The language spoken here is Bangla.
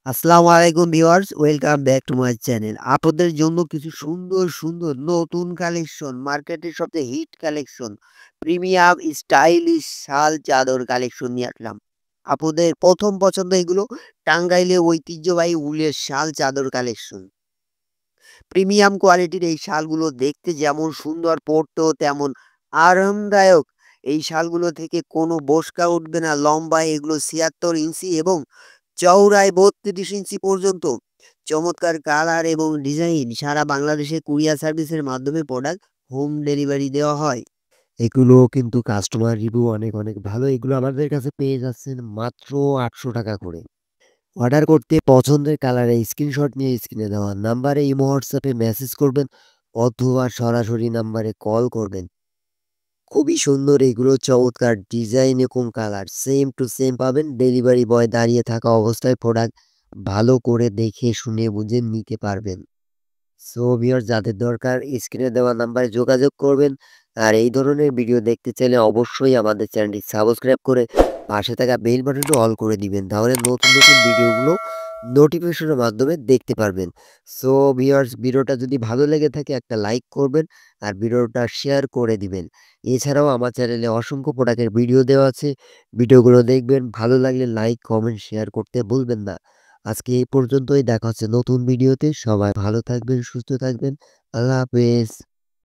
আসসালামু আলাইকুম viewers, welcome back to my channel. আপনাদের জন্য কিছু সুন্দর, সুন্দর নতুন কালেকশন, মার্কেটের সবচেয়ে হিট কালেকশন, প্রিমিয়াম স্টাইলিশ শাল চাদর কালেকশন নিয়ে আসলাম। আপনাদের ১ম পছন্দ এগুলো টাঙ্গাইলের ঐতিহ্যবাহী উলের শাল চাদর কালেকশন। প্রিমিয়াম কোয়ালিটির এই শালগুলো দেখতে যেমন সুন্দর, পরতেও তেমন আরামদায়ক। এই শালগুলো থেকে কোনো বোঁচকা উঠবে না। লম্বায় এগুলো ৭৬ ইঞ্চি এবং চওড়ায় ৩২ ইঞ্চি পর্যন্ত। চমৎকার কালার এবং ডিজাইন সারা বাংলাদেশে কুরিয়ার সার্ভিসের মাধ্যমে প্রোডাক্ট হোম ডেলিভারি দেওয়া হয়। এগুলো কিন্তু কাস্টমার রিভিউ অনেক ভালো। এগুলো আমাদের কাছে পেয়ে যাচ্ছেন মাত্র ৳৮০০ করে। অর্ডার করতে পছন্দের কালারে স্ক্রিনশট নিয়ে স্ক্রিনে দেওয়া নাম্বারে ইমো হোয়াটসঅ্যাপে মেসেজ করবেন অথবা সরাসরি নাম্বারে কল করবেন। খুবই সুন্দর এগুলো, চমৎকার ডিজাইন এবং কালার সেম টু সেম পাবেন। ডেলিভারি বয় দাঁড়িয়ে থাকা অবস্থায় প্রোডাক্ট ভালো করে দেখে শুনে বুঝে নিতে পারবেন। সো ভিউয়ার্স, যাদের দরকার স্ক্রিনে দেওয়া নাম্বারে যোগাযোগ করবেন। আর এই ধরনের ভিডিও দেখতে চাইলে অবশ্যই আমাদের চ্যানেলটি সাবস্ক্রাইব করে পাশে থাকা বেল বাটনটি অল করে দিবেন। তাহলে নতুন ভিডিওগুলো নোটিফিকেশনের মাধ্যমে দেখতে পারবেন। সো ভিউয়ার্স, ভিডিওটা যদি ভালো লেগে থাকে একটা লাইক করবেন আর ভিডিওটা শেয়ার করে দিবেন। এছাড়াও আমার চ্যানেলে অসংখ্য প্রোডাক্টের ভিডিও দেওয়া আছে। ভিডিওগুলো দেখবেন, ভালো লাগলে লাইক, কমেন্ট, শেয়ার করতে ভুলবেন না। আজকে এই পর্যন্তই, দেখা হচ্ছে নতুন ভিডিওতে। সবাই ভালো থাকবেন, সুস্থ থাকবেন। আল্লাহ হাফেজ।